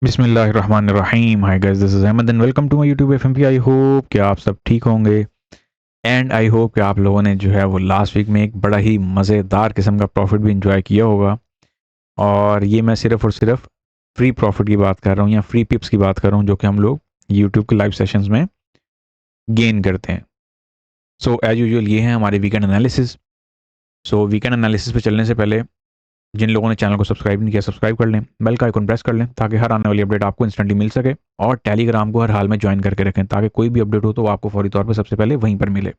बिस्मिल्लाहिर्रहमानिर्रहीम। Hi guys, this is Ahmed and welcome to my YouTube FMP. I hope कि आप सब ठीक होंगे एंड आई होप कि आप लोगों ने जो है वो लास्ट वीक में एक बड़ा ही मज़ेदार किस्म का प्रॉफिट भी इंजॉय किया होगा। और ये मैं सिर्फ और सिर्फ फ्री प्रॉफिट की बात कर रहा हूँ या फ्री पिप्स की बात कर रहा हूँ जो कि हम लोग यूट्यूब के लाइव सेशंस में गेन करते हैं। सो एज यूजुअल ये है हमारे वीकेंड एनालिसिस। सो वीकेंड एनालिसिस पे चलने से पहले जिन लोगों ने चैनल को सब्सक्राइब नहीं किया, सब्सक्राइब कर लें, बेल का आइकन प्रेस कर लें ताकि हर आने वाली अपडेट आपको इंस्टेंटली मिल सके। और टेलीग्राम को हर हाल में ज्वाइन करके रखें ताकि कोई भी अपडेट हो तो वो आपको फौरी तौर पर सबसे पहले वहीं पर मिले।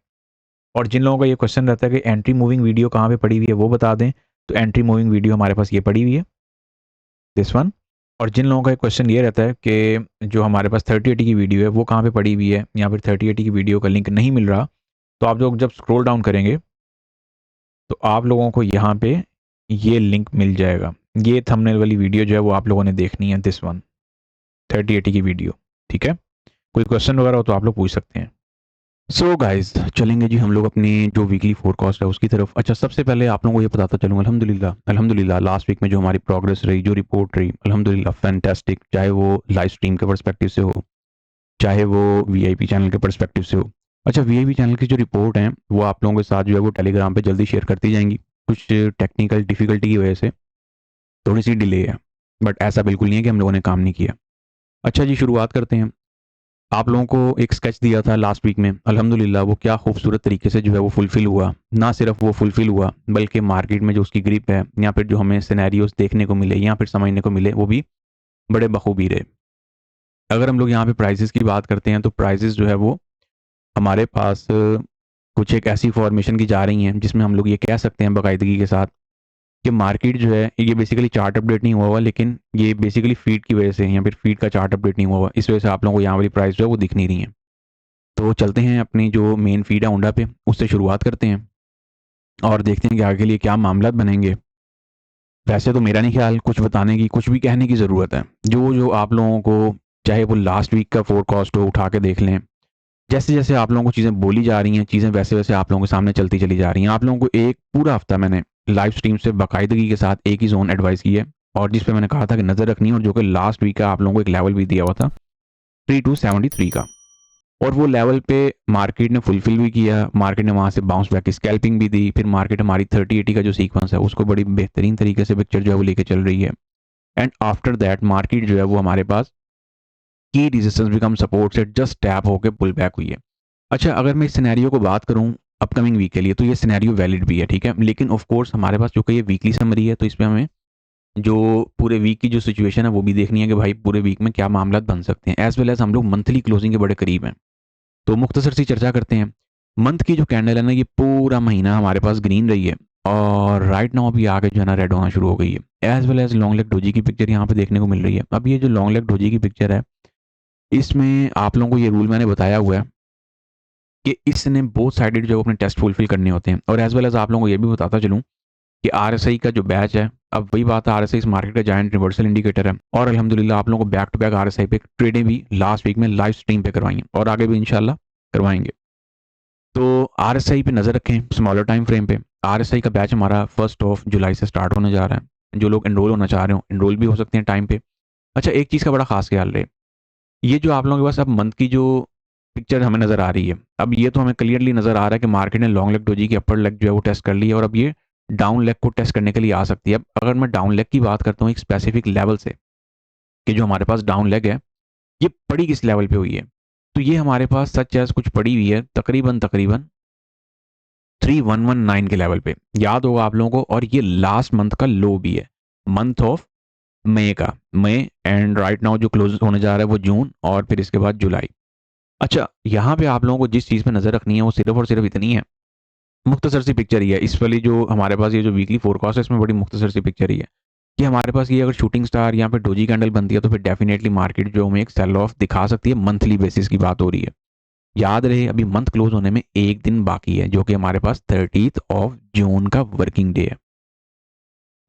और जिन लोगों का ये क्वेश्चन रहता है कि एंट्री मूविंग वीडियो कहाँ पे पड़ी हुई है वो बता दें, तो एंट्री मूविंग वीडियो हमारे पास ये पड़ी हुई है, दिस वन। और जिन लोगों का क्वेश्चन ये रहता है कि जो हमारे पास 3080 की वीडियो है वो कहाँ पे पड़ी हुई है या फिर 3080 की वीडियो का लिंक नहीं मिल रहा, तो आप लोग जब स्क्रॉल डाउन करेंगे तो आप लोगों को यहाँ पे ये लिंक मिल जाएगा। ये थंबनेल वाली वीडियो जो है वो आप लोगों ने देखनी है, दिस वन, 3080 की वीडियो। ठीक है, कोई क्वेश्चन वगैरह हो तो आप लोग पूछ सकते हैं। सो गाइस, चलेंगे जी हम लोग अपनी जो वीकली फोरकास्ट है उसकी तरफ। अच्छा, सबसे पहले आप लोगों को ये बताता चलूँ, अल्हम्दुलिल्लाह अल्हम्दुलिल्लाह लास्ट वीक में जो हमारी प्रोग्रेस रही, जो रिपोर्ट रही, अल्हम्दुलिल्लाह फैंटास्टिक। चाहे वो लाइव स्ट्रीम के पर्सपेक्टिव से हो, चाहे वो वीआईपी चैनल के पर्सपेक्टिव से हो। अच्छा, वीआईपी चैनल की जो रिपोर्ट है वो आप लोगों के साथ जो है वो टेलीग्राम पे जल्दी शेयर करती जाएंगी। कुछ टेक्निकल डिफिकल्टी की वजह से थोड़ी सी डिले है, बट ऐसा बिल्कुल नहीं है कि हम लोगों ने काम नहीं किया। अच्छा जी, शुरुआत करते हैं। आप लोगों को एक स्केच दिया था लास्ट वीक में, अल्हम्दुलिल्लाह वो क्या खूबसूरत तरीके से जो है वो फुलफिल हुआ। ना सिर्फ वो फुलफिल हुआ बल्कि मार्केट में जो उसकी ग्रिप है या फिर जो हमें सिनेरियोस देखने को मिले या फिर समझने को मिले वो भी बड़े बखूबी रहे। अगर हम लोग यहाँ पे प्राइजेस की बात करते हैं तो प्राइजेस जो है वो हमारे पास कुछ एक ऐसी फॉर्मेशन की जा रही हैं जिसमें हम लोग ये कह सकते हैं बाकायदगी के साथ कि मार्केट जो है ये बेसिकली चार्ट अपडेट नहीं हुआ हुआ, लेकिन ये बेसिकली फीड की वजह से या फिर फीड का चार्ट अपडेट नहीं हुआ हुआ, इस वजह से आप लोगों को यहाँ वाली प्राइस जो है वो दिख नहीं रही है। तो चलते हैं अपनी जो मेन फीड है ओंडा पे, उससे शुरुआत करते हैं और देखते हैं कि आगे के लिए क्या मामला बनेंगे। वैसे तो मेरा नहीं ख्याल कुछ बताने की, कुछ भी कहने की ज़रूरत है। जो जो आप लोगों को, चाहे वो लास्ट वीक का फोरकास्ट हो, उठा के देख लें। जैसे जैसे आप लोगों को चीज़ें बोली जा रही हैं, चीज़ें वैसे वैसे आप लोगों के सामने चलती चली जा रही हैं। आप लोगों को एक पूरा हफ्ता मैंने लाइव स्ट्रीम से बाकायदगी के साथ एक ही जोन एडवाइस की है और जिस पे मैंने कहा था कि नज़र रखनी है, और जो कि लास्ट वीक का आप लोगों को एक लेवल भी दिया हुआ था 3273 का। और वो लेवल पे मार्केट ने फुलफिल भी किया। मार्केट ने वहाँ से बाउंस बैक की स्कैल्पिंग भी दी। फिर मार्केट हमारी 3080 का जो सीक्वेंस है उसको बड़ी बेहतरीन तरीके से पिक्चर जो है वो लेके चल रही है। एंड आफ्टर दैट मार्केट जो है वो हमारे पास की रेजिस्टेंस बिकम सपोर्ट से जस्ट टैप होकर पुल बैक हुई है। अच्छा, अगर मैं इस सिनेरियो को बात करूं अपकमिंग वीक के लिए तो ये सिनेरियो वैलिड भी है, ठीक है। लेकिन ऑफ कोर्स हमारे पास जो कि ये वीकली समरी है तो इसमें हमें जो पूरे वीक की जो सिचुएशन है वो भी देखनी है कि भाई पूरे वीक में क्या मामला बन सकते हैं। एज वेल एज हम लोग मंथली क्लोजिंग के बड़े करीब हैं, तो मुख्तसर सी चर्चा करते हैं। मंथ की जो कैंडल है ना, ये पूरा महीना हमारे पास ग्रीन रही है और राइट नाउ अभी आगे जो है ना रेड होना शुरू हो गई है। As well as long leg doji की पिक्चर यहाँ पे देखने को मिल रही है। अब ये जो लॉन्ग लेग डोजी की पिक्चर है, इसमें आप लोगों को ये रूल मैंने बताया हुआ है कि इसने बोथ साइडेड जो अपने टेस्ट फुलफिल करने होते हैं। और एज वेल एज आप लोगों को ये भी बताता चलूँ कि आरएसआई का जो बैच है, अब वही बात है, आरएसआई इस मार्केट का जायंट रिवर्सल इंडिकेटर है और अल्हम्दुलिल्लाह आप लोगों को बैक टू बैक आरएसआई पे ट्रेडें भी लास्ट वीक में लाइव स्ट्रीम पे करवाई हैं और आगे भी इंशाल्लाह करवाएंगे। तो आरएसआई पे नज़र रखें स्मॉलर टाइम फ्रेम पे। आरएसआई का बैच हमारा 1 जुलाई से स्टार्ट होने जा रहा है। जो लोग एनरोल होना चाह रहे हो एनरोल भी हो सकते हैं टाइम पे। अच्छा, एक चीज़ का बड़ा खास ख्याल रहे, ये जो आप लोगों के पास अब मंथ की जो पिक्चर हमें नज़र आ रही है, अब ये तो हमें क्लियरली नज़र आ रहा है कि मार्केट ने लॉन्ग लेग डोजी की अपर लेग जो है वो टेस्ट कर ली है और अब ये डाउन लेग को टेस्ट करने के लिए आ सकती है। अब अगर मैं डाउन लेग की बात करता हूँ एक स्पेसिफिक लेवल से कि जो हमारे पास डाउन लेग है ये पड़ी किस लेवल पे हुई है, तो ये हमारे पास सच एज कुछ पड़ी हुई है तकरीबन तकरीबन 3119 के लेवल पे, याद होगा आप लोगों को। और ये लास्ट मंथ का लो भी है, मंथ ऑफ मई का, मई। एंड राइट नाउ जो क्लोज होने जा रहा है वो जून और फिर इसके बाद जुलाई। अच्छा, यहाँ पे आप लोगों को जिस चीज़ पे नज़र रखनी है वो सिर्फ और सिर्फ इतनी है, मुख्तसर सी पिक्चर ही है। इस वाली जो हमारे पास ये जो वीकली फोरकास्ट है इसमें बड़ी मुख्तसर सी पिक्चर ही है कि हमारे पास ये अगर शूटिंग स्टार यहाँ पे डोजी कैंडल बनती है तो फिर डेफिनेटली मार्केट जो हमें एक सेल ऑफ दिखा सकती है। मंथली बेसिस की बात हो रही है। याद रहे अभी मंथ क्लोज होने में एक दिन बाकी है जो कि हमारे पास 30 जून का वर्किंग डे है।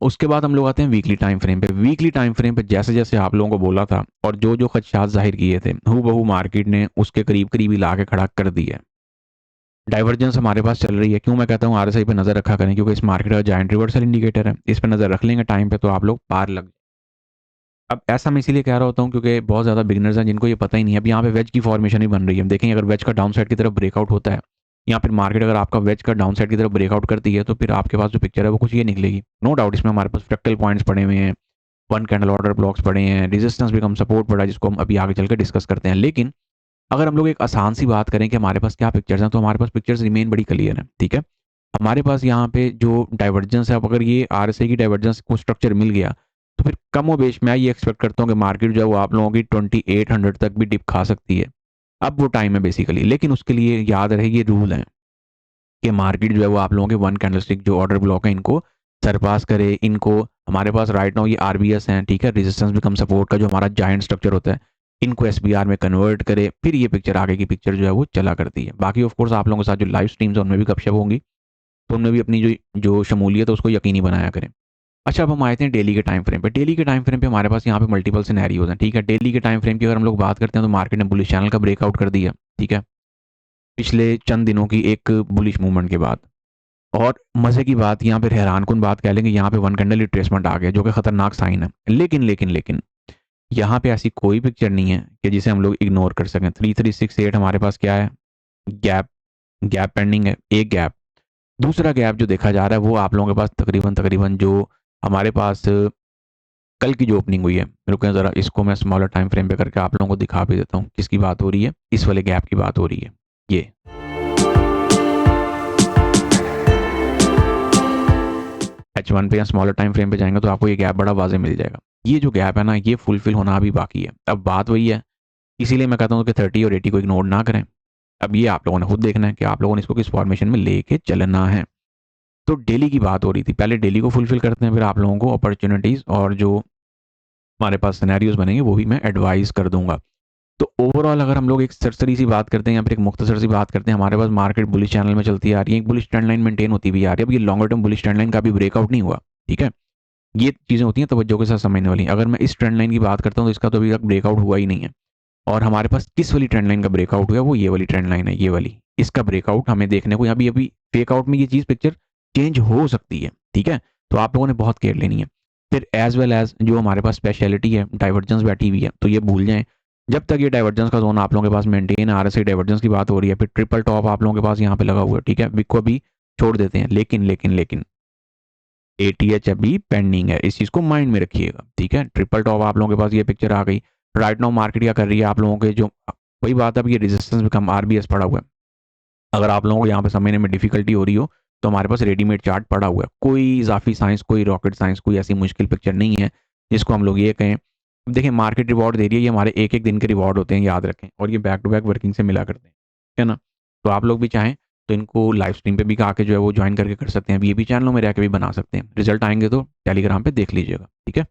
उसके बाद हम लोग आते हैं वीकली टाइम फ्रेम पे। वीकली टाइम फ्रेम पे जैसे जैसे आप लोगों को बोला था और जो जो खदशात जाहिर किए थे हु बहू मार्केट ने उसके करीब करीब ही ला के खड़ा कर दिया है। डाइवर्जेंस हमारे पास चल रही है। क्यों मैं कहता हूँ आरएसआई पे नजर रखा करें, क्योंकि इस मार्केट का जायंट रिवर्सल इंडिकेटर है, इस पे नजर रख लेंगे टाइम पे तो आप लोग पार लग। अब ऐसा मैं इसीलिए कह रहा होता हूँ क्योंकि बहुत ज़्यादा बिगिनर्स हैं जिनको ये पता ही नहीं है। अब यहाँ पे वेज की फॉर्मेशन ही बन रही है। देखें अगर वेज का डाउन साइड की तरफ ब्रेकआउट होता है या फिर मार्केट अगर आपका वेज का डाउन साइड की तरफ ब्रेकआउट करती है तो फिर आपके पास जो पिक्चर है वो कुछ ये निकलेगी। नो डाउट इसमें हमारे पास फ्रैक्टल पॉइंट्स पड़े हुए हैं, वन कैंडल ऑर्डर ब्लॉक्स पड़े हैं, रेजिस्टेंस भी कम सपोर्ट पड़ा है जिसको हम अभी आगे चलकर डिस्कस करते हैं। लेकिन अगर हम लोग एक आसान सी बात करें कि हमारे पास क्या पिक्चर्स हैं तो हमारे पास पिक्चर्स रिमेन बड़ी क्लियर है। ठीक है, हमारे पास यहाँ पे जो डाइवर्जेंस है, अब अगर ये आरएसआई की डाइवर्जेंस को स्ट्रक्चर मिल गया तो फिर कम व बेश मैं ये एक्सपेक्ट करता हूँ कि मार्केट जो है वो आप लोगों की 2800 तक भी डिप खा सकती है। अब वो टाइम है बेसिकली, लेकिन उसके लिए याद रहे ये रूल है कि मार्केट जो है वो आप लोगों के वन कैंडलस्टिक जो ऑर्डर ब्लॉक है इनको सरपास करे। इनको हमारे पास राइट नाउ ये आरबीएस हैं, ठीक है, रेजिस्टेंस भी कम सपोर्ट का जो हमारा जायंट स्ट्रक्चर होता है, इनको एसबीआर में कन्वर्ट करे, फिर ये पिक्चर आगे की पिक्चर जो है वो चला करती है। बाकी ऑफ कोर्स आप लोगों के साथ जो लाइव स्ट्रीम्स है उनमें भी गपशप होंगी, तो उनमें भी अपनी जो जो शमूलियत है उसको यकीनी बनाया करें। अच्छा, अब हम आए थे डेली के टाइम फ्रेम पे। डेली के टाइम फ्रेम पे हमारे पास यहाँ पे मल्टीपल सिनेरियोज हैं। ठीक है, डेली के टाइम फ्रेम की अगर हम लोग बात करते हैं तो मार्केट ने बुलिश चैनल का ब्रेकआउट कर दिया। ठीक है, पिछले चंद दिनों की एक बुलिश मूवमेंट के बाद। और मजे की बात, यहाँ पे हैरानकुन बात कह लेंगे, यहाँ पे वन कैंडल रिट्रेसमेंट आ गया जो कि खतरनाक साइन है। लेकिन यहाँ पे ऐसी कोई पिक्चर नहीं है कि जिसे हम लोग इग्नोर कर सकें। 3368 हमारे पास क्या है, गैप, गैप पेंडिंग है, एक गैप। दूसरा गैप जो देखा जा रहा है वो आप लोगों के पास तकरीबन तकरीबन जो हमारे पास कल की जो ओपनिंग हुई है, रुकें ज़रा इसको मैं स्मॉलर टाइम फ्रेम पे करके आप लोगों को दिखा भी देता हूँ किसकी बात हो रही है। इस वाले गैप की बात हो रही है। ये H1 पे या स्मॉलर टाइम फ्रेम पे जाएंगे तो आपको ये गैप बड़ा वाजे मिल जाएगा। ये जो गैप है ना ये फुलफिल होना अभी बाकी है। अब बात वही है, इसीलिए मैं कहता हूँ कि 30 और 80 को इग्नोर ना करें। अब ये आप लोगों ने खुद देखना है कि आप लोगों ने इसको किस फॉर्मेशन में लेके चलना है। तो डेली की बात हो रही थी, पहले डेली को फुलफिल करते हैं, फिर आप लोगों को अपॉर्चुनिटीज़ और जो हमारे पास सिनेरियोज बनेंगे वो भी मैं एडवाइस कर दूंगा। तो ओवरऑल अगर हम लोग एक सरसरी सी बात करते हैं या फिर एक मुख्तसर सी बात करते हैं, हमारे पास मार्केट बुलिश चैनल में चलती आ रही है, एक बुलिश ट्रेंड लाइन मेंटेन होती भी आ रही है। अब ये longer term bullish trend line का भी ब्रेकआउट नहीं हुआ। ठीक है, ये चीज़ें होती हैं तवज्जो के साथ समझने वाली। अगर मैं इस ट्रेंड लाइन की बात करता हूँ तो इसका तो अभी तक ब्रेकआउट हुआ ही नहीं है। और हमारे पास किस वाली ट्रेंड लाइन का ब्रेकआउट हुआ, वो ये वाली ट्रेंड लाइन है, ये वाली। इसका ब्रेकआउट हमें देखने को अभी अभी फेकआउट में ये चीज़ पिक्चर चेंज हो सकती है। ठीक है, तो आप लोगों ने बहुत केयर लेनी है। फिर एज वेल एज जो हमारे पास स्पेशलिटी है, डाइवर्जेंस बैठी हुई है, तो ये भूल जाएं। जब तक ये डाइवर्जेंस का जोन आप लोगों के पास मेंटेन है, आरएसआई डाइवर्जेंस की बात हो रही है, फिर ट्रिपल टॉप आप लोगों के पास यहाँ पे लगा हुआ है। ठीक है, विक को अभी छोड़ देते हैं, लेकिन एटीएच अभी पेंडिंग है, इस चीज़ को माइंड में रखिएगा। ठीक है, ट्रिपल टॉप आप लोगों के पास ये पिक्चर आ गई। राइट नाउ मार्केट क्या कर रही है, आप लोगों के जो वही बात है, अब ये रेजिस्टेंस बिकम आरबीएस पड़ा हुआ है। अगर आप लोगों को यहाँ पे समझने में डिफिकल्टी हो रही हो तो हमारे पास रेडीमेड चार्ट पड़ा हुआ है। कोई इजाफी साइंस, कोई रॉकेट साइंस, कोई ऐसी मुश्किल पिक्चर नहीं है जिसको हम लोग ये कहें। देखिए मार्केट रिवॉर्ड दे रही है, ये हमारे एक एक दिन के रिवॉर्ड होते हैं, याद रखें, और ये बैक टू बैक वर्किंग से मिला करते हैं। ठीक है ना, तो आप लोग भी चाहें तो इनको लाइव स्ट्रीम पे भी आके जो है वो ज्वाइन करके कर सकते हैं, भी चैनलों में रह के भी बना सकते हैं। रिजल्ट आएंगे तो टेलीग्राम पे देख लीजिएगा। ठीक है,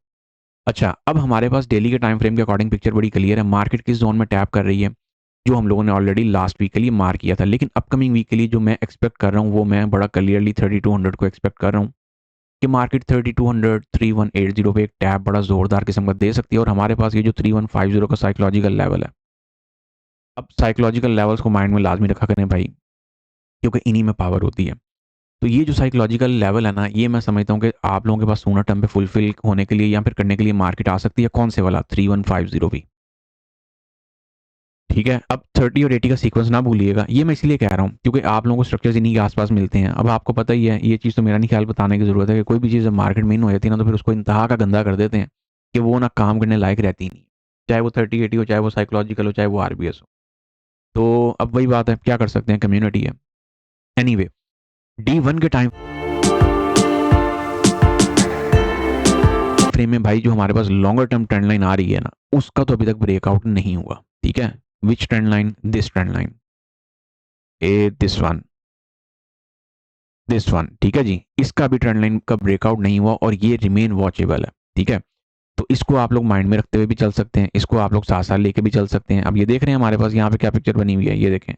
अच्छा, अब हमारे पास डेली के टाइम फ्रेम के अकॉर्डिंग पिक्चर बड़ी क्लियर है। मार्केट किस जोन में टैप कर रही है, जो हम लोगों ने ऑलरेडी लास्ट वीक के लिए मार्क किया था। लेकिन अपकमिंग वीक के लिए जो मैं एक्सपेक्ट कर रहा हूँ वो मैं बड़ा क्लियरली 3200 को एक्सपेक्ट कर रहा हूँ कि मार्केट 3200 3180 पे एक टैप बड़ा जोरदार किस्म का दे सकती है। और हमारे पास ये जो 3150 का साइकोलॉजिकल लेवल है, अब साइकोलॉजिकल लेवल्स को माइंड में लाजमी रखा करें भाई, क्योंकि इन्हीं में पावर होती है। तो ये जो साइकोलॉजिकल लेवल है ना, ये मैं समझता हूँ कि आप लोगों के पास सोना टर्म पे फुलफिल होने के लिए या फिर करने के लिए मार्केट आ सकती है। कौन से वाला, 3150 भी। ठीक है, अब 30 और 80 का सीक्वेंस ना भूलिएगा। ये मैं इसलिए कह रहा हूँ क्योंकि आप लोगों को स्ट्रक्चर्स इन्हीं के आसपास मिलते हैं। अब आपको पता ही है, ये चीज़ तो मेरा नहीं ख्याल बताने की जरूरत है कि कोई भी चीज़ जब मार्केट में इन हो जाती है ना तो फिर उसको इंतहा का गंदा कर देते हैं कि वो ना काम करने लायक रहती नहीं, चाहे वो 30-80 हो, चाहे वो साइकोलॉजिकल हो, चाहे वो आरबीएस हो। तो अब वही बात है, क्या कर सकते हैं, कम्युनिटी है। एनीवे, D1 के टाइम फ्रेम में भाई जो हमारे पास लॉन्गर टर्म ट्रेंड लाइन आ रही है ना, उसका तो अभी तक ब्रेकआउट नहीं हुआ। ठीक है, which trend line, this trend line, a this one. ठीक है जी, इसका भी ट्रेंड लाइन का ब्रेकआउट नहीं हुआ और ये रिमेन वॉचेबल है। ठीक है, तो इसको आप लोग माइंड में रखते हुए भी चल सकते हैं, इसको आप लोग साथ साथ लेके भी चल सकते हैं। अब ये देख रहे हैं हमारे पास यहाँ पे क्या पिक्चर बनी हुई है, ये देखें,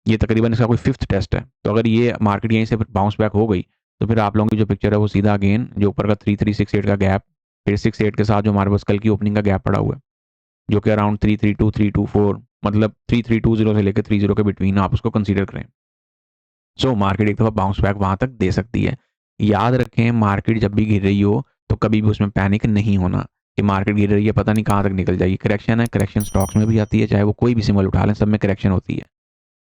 ये तकरीबन इसका कोई फिफ्थ टेस्ट है। तो अगर ये मार्केट यहीं से बाउंस बैक हो गई तो फिर आप लोगों की जो पिक्चर है वो सीधा अगेन जो ऊपर का 3368 का गैप, फिर 68 के साथ जो हमारे पास कल की ओपनिंग का गैप पड़ा हुआ है जो कि अराउंड 332324, मतलब 3320 से लेकर 30 के बिटवीन आप उसको कंसीडर करें। सो मार्केट एक दफ़ा बाउंस बैक वहाँ तक दे सकती है। याद रखें, मार्केट जब भी गिर रही हो तो कभी भी उसमें पैनिक नहीं होना कि मार्केट गिर रही है, पता नहीं कहाँ तक निकल जाएगी। करेक्शन है, करेक्शन स्टॉक्स में भी आती है, चाहे वो कोई भी सिंबल उठा लें, सब में करेक्शन होती है।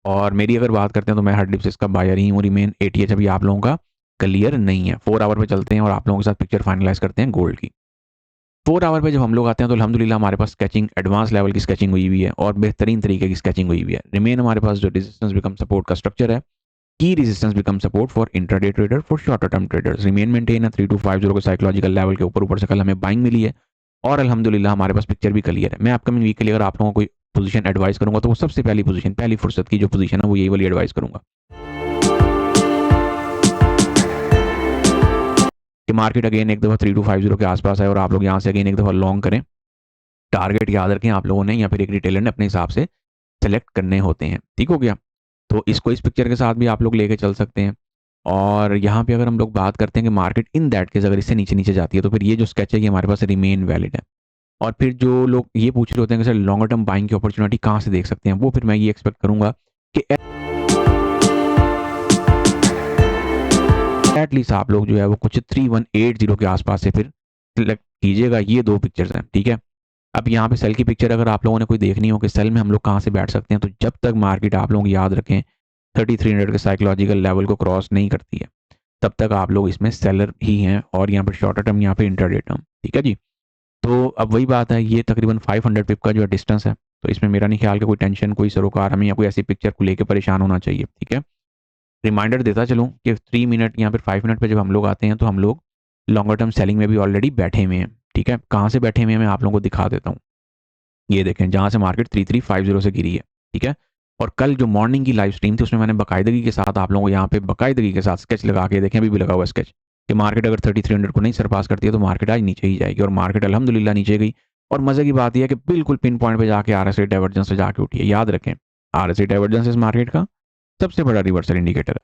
और मेरी अगर बात करते हैं तो मैं हर डिप्स का बायर ही हूँ, रिमेन एटीएच अभी आप लोगों का क्लियर नहीं है। 4 आवर पे चलते हैं और आप लोगों के साथ पिक्चर फाइनलाइज करते हैं गोल्ड की। 4 आवर पे जब हम लोग आते हैं तो अल्हम्दुलिल्लाह हमारे पास स्केचिंग एडवांस लेवल की स्केचिंग हुई हुई है और बेहतरीन तरीके की स्केचिंग हुई हुई है। रिमेन हमारे पास जो रेजिस्टेंस बिकम सपोर्ट का स्ट्रक्चर है, की resistance become support for intraday trader, for shorter term traders, remain maintain है 3250 के साइकोलॉजिकल लेवल के ऊपर। ऊपर से कल हमें बाइंग मिली है और अल्हम्दुलिल्लाह हमारे पास पिक्चर भी क्लियर है। मैं अपकमिंग वीक के लिए अगर आप लोगों को कोई पोजीशन एडवाइस करूंगा तो वो सबसे पहली पोजीशन, पहली फुर्सत की जो पोजीशन है वो यही वाली एडवाइस करूंगा कि मार्केट अगेन एक दफ़ा 3250 के आसपास है और आप लोग यहाँ से अगेन एक दफ़ा लॉन्ग करें। टारगेट याद रखें आप लोगों ने या फिर एक रिटेलर ने अपने हिसाब से सेलेक्ट करने होते हैं। ठीक हो गया। तो इसको इस पिक्चर के साथ भी आप लोग लेके चल सकते हैं। और यहाँ पे अगर हम लोग बात करते हैं कि मार्केट इन दैट केस अगर इससे नीचे नीचे जाती है तो फिर ये जो स्केच है ये हमारे पास रिमेन वैलिड है। और फिर जो लोग ये पूछ रहे होते हैं कि सर लॉन्गर टर्म बाइंग की अपॉर्चुनिटी कहाँ से देख सकते हैं, वो फिर मैं ये एक्सपेक्ट करूंगा कि एटलीस्ट आप लोग जो है वो कुछ 3180 के आसपास से फिर सिलेक्ट कीजिएगा। ये दो पिक्चर्स हैं, ठीक है। अब यहाँ पे सेल की पिक्चर अगर आप लोगों ने कोई देखनी हो कि सेल में हम लोग कहाँ से बैठ सकते हैं, तो जब तक मार्केट आप लोग याद रखें 3300 के साइकोलॉजिकल लेवल को क्रॉस नहीं करती है तब तक आप लोग इसमें सेलर ही हैं। और यहाँ पर शॉर्टर टर्म, यहाँ पे इंटरडे टर्म, ठीक है जी। तो अब वही बात है, ये तकरीबन 500 पिप का जो है डिस्टेंस है, तो इसमें मेरा नहीं ख्याल कि कोई टेंशन, कोई सरोकार हमें या कोई ऐसी पिक्चर को लेकर परेशान होना चाहिए, ठीक है। रिमाइंडर देता चलूँ कि 3 मिनट या फिर 5 मिनट पे जब हम लोग आते हैं तो हम लोग लॉन्गर टर्म सेलिंग में भी ऑलरेडी बैठे हुए हैं, ठीक है। कहाँ से बैठे हुए हैं मैं आप लोगों को दिखा देता हूँ। ये देखें जहाँ से मार्केट 3350 से गिरी है, ठीक है। और कल जो मॉर्निंग की लाइव स्ट्रीम थी उसमें मैंने बाकायदगी के साथ आप लोगों को यहाँ पे बाकायदगी के साथ स्केच लगा के देखें, अभी भी लगा हुआ स्केच, कि मार्केट अगर 3300 को नहीं सरपास करती है तो मार्केट आज नीचे ही जाएगी। और मार्केट अल्हम्दुलिल्लाह नीचे गई। और मजे की बात यह है कि बिल्कुल पिन पॉइंट पे जाके आरएसआई डाइवर्जेंस से जाके उठी है। याद रखें, आरएसआई डाइवर्जेंस इस मार्केट का सबसे बड़ा रिवर्सल इंडिकेटर है।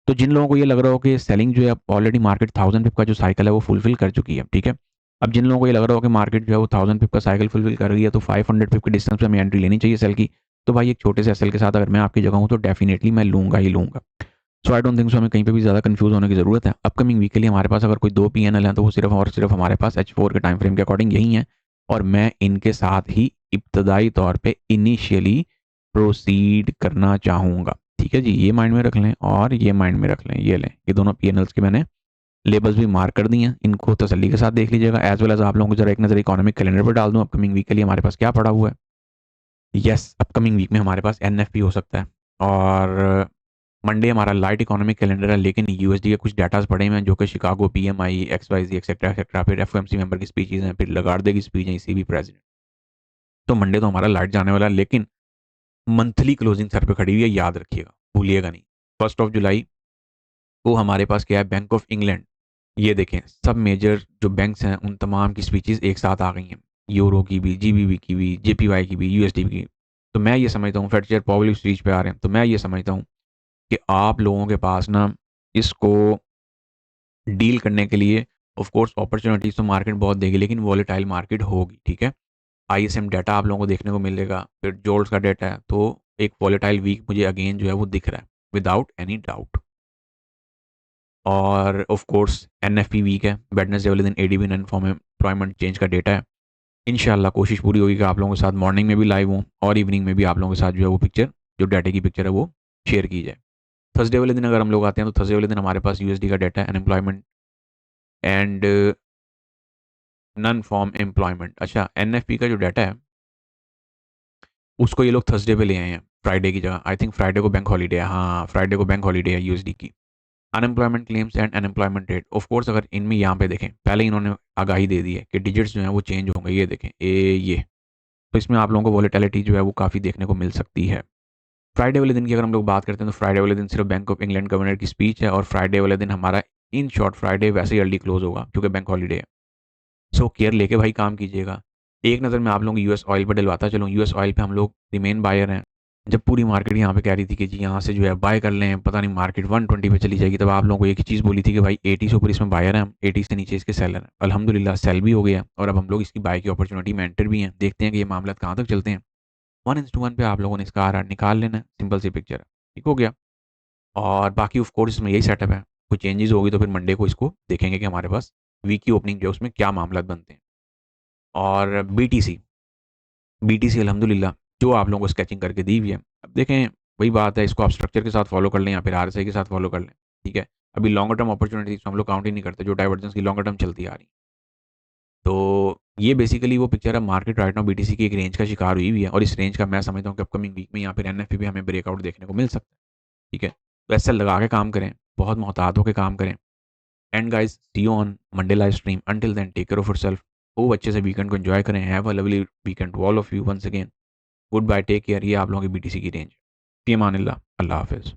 तो जिन लोगों को ये लग रहा हो कि सेलिंग जो है ऑलरेडी मार्केट 1000 पिप का जो साइकिल है वो फुलफिल कर चुकी है, ठीक है। अब जिन लोगों को ये लग रहा हो कि मार्केट जो है वो 1000 पिप का साइकिल फुलफिल कर रही है तो 500 पिप के डिस्टेंस पे हमें एंट्री लेनी चाहिए सेल की, तो भाई एक छोटे से एसएल के साथ अगर मैं आपकी जगह हूँ तो डेफिनेटली मैं लूंगा ही लूंगा। सो आई डोंट थिंक सो हमें कहीं पे भी ज़्यादा कंफ्यूज होने की ज़रूरत है। अपकमिंग वीक के लिए हमारे पास अगर कोई 2 पीएनएल है तो वो सिर्फ और सिर्फ हमारे पास H4 के टाइम फ्रेम के अकॉर्डिंग यही है। और मैं इनके साथ ही इब्तदाई तौर पर इनिशियली प्रोसीड करना चाहूँगा, ठीक है जी। ये माइंड में रख लें और ये माइंड में रख लें, ये लें, ये दोनों पीएनएल्स के मैंने लेबल्स भी मार्क कर दिए हैं, इनको तसल्ली के साथ देख लीजिएगा। एज वेल एज आप लोगों को जरा एक नज़र इकोनॉमिक कैलेंडर पर डाल दूँ अपकमिंग वीक के लिए हमारे पास क्या पड़ा हुआ है। यस, अपकमिंग वीक में हमारे पास एनएफपी हो सकता है और मंडे हमारा लाइट इकोनॉमिक कैलेंडर है, लेकिन यूएसडी के कुछ डाटाज पड़े हुए हैं जो कि Chicago PMI XYZ etcetera etcetera, फिर एफओएमसी मेंबर की स्पीचेज हैं, फिर लगार्डे की स्पीच है, ईसीबी प्रेसिडेंट। तो मंडे तो हमारा लाइट जाने वाला है, लेकिन मंथली क्लोजिंग सर पे खड़ी हुई है, याद रखिएगा, भूलिएगा नहीं। 1 जुलाई को हमारे पास क्या है, बैंक ऑफ इंग्लैंड। ये देखें सब मेजर जो बैंक्स हैं उन तमाम की स्पीचेस एक साथ आ गई हैं, यूरो की भी, जीबीबी की भी, जेपीवाई की भी, यूएसडी की। तो मैं ये समझता हूँ, फेड चेयर पॉवल स्पीच पे आ रहे हैं, तो मैं ये समझता हूँ कि आप लोगों के पास ना इसको डील करने के लिए ऑफ कोर्स अपॉर्चुनिटीज तो मार्केट बहुत देगी, लेकिन वॉलेटाइल मार्केट होगी, ठीक है। आईएसएम डाटा आप लोगों को देखने को मिलेगा, फिर जोल्स का डाटा है, तो एक वॉलेटाइल वीक मुझे अगेन जो है वो दिख रहा है विदाउट एनी डाउट। और ऑफ कोर्स एनएफपी वीक है, वेडनेसडे वाले दिन ADB non farm employment change का डेटा है। इंशाल्लाह कोशिश पूरी होगी कि आप लोगों के साथ मॉर्निंग में भी लाइव हूँ और इवनिंग में भी आप लोगों के साथ जो है वो पिक्चर, जो डाटा की पिक्चर है वो शेयर की जाए। थर्सडे वाले दिन अगर हम लोग आते हैं तो थर्सडे वाले दिन हमारे पास यूएसडी का डाटा है, unemployment and non farm employment. अच्छा, एनएफपी का जो डाटा है उसको ये लोग थर्सडे पे ले आए हैं फ्राइडे की जगह। आई थिंक फ्राइडे को बैंक हॉलीडे है, हाँ फ्राइडे को बैंक हॉलीडे है यूएसडी की। Unemployment claims and unemployment rate, of course अगर इनमें यहाँ पे देखें पहले इन्होंने आगाही दे दी है कि डिजिट्स जो हैं वो चेंज होंगे, ये देखें ये, तो इसमें आप लोगों को वॉलेटिलिटी जो है वो काफ़ी देखने को मिल सकती है। फ्राइडे वाले दिन की अगर हम लोग बात करते हैं तो फ्राइडे वाले दिन सिर्फ बैंक ऑफ इंग्लैंड गवर्नर की स्पीच है और फ्राइडे वाले दिन हमारा इन शॉर्ट फ्राइडे वैसे ही अर्ली क्लोज होगा क्योंकि बैंक हॉलीडे है। सो केयर लेके भाई काम कीजिएगा। एक नज़र मैं आप लोगों को यूएस ऑयल पर डलवाता चलूँ। यूएस ऑयल पे हम लोग रिमेन बायर हैं। जब पूरी मार्केट यहाँ पे कह रही थी कि जी यहाँ से जो है बाय कर लें, पता नहीं मार्केट 120 पे चली जाएगी, तब आप लोगों को एक ही चीज़ बोली थी कि भाई 80 से ऊपर इसमें बायर हैं हम, 80 से नीचे इसके सेलर हैं। अल्हम्दुलिल्लाह सेल भी हो गया और अब हम लोग इसकी बाय की अपॉर्चुनिटी में एंटर भी हैं। देखते हैं कि ये मामला कहाँ तक चलते हैं। 1:1 पे आप लोगों ने इसका आर निकाल लेना है, सिंपल सी पिक्चर है, ठीक हो गया। और बाकी ऑफ कोर्स इसमें यही सेटअप है। कोई चेंजेस होगी तो फिर मंडे को इसको देखेंगे कि हमारे पास वीक की ओपनिंग जो है उसमें क्या मामला बनते हैं। और बीटीसी अल्हम्दुलिल्लाह जो आप लोगों को स्केचिंग करके दी हुई है। अब देखें, वही बात है, इसको आप स्ट्रक्चर के साथ फॉलो कर लें या फिर आरएसआई के साथ फॉलो कर लें, ठीक है। अभी लॉन्गर टर्म अपॉर्चुनिटीज हम लोग काउंट ही नहीं करते, जो डाइवर्जेंस की लॉन्गर टर्म चलती आ रही। तो ये बेसिकली वो पिक्चर है, मार्केट राइट नाउ बीटीसी की एक रेंज का शिकार हुई है, और इस रेंज का मैं समझता हूँ कि अपकमिंग वीक में यहाँ फिर एनएफपी भी हमें ब्रेकआउट देखने को मिल सकता है, ठीक है। तो ऐसे लगा के काम करें, बहुत मोहतात होकर काम करें। And guys, see you on Monday live stream. Until then, take care of yourself. खूब अच्छे से वीकेंड को एंजॉय करें। Have a lovely weekend to all of you once again. Goodbye, take care. ये आप लोगों की बीटीसी की रेंज। फी अमानिल्लाह, अल्लाह हाफिज़।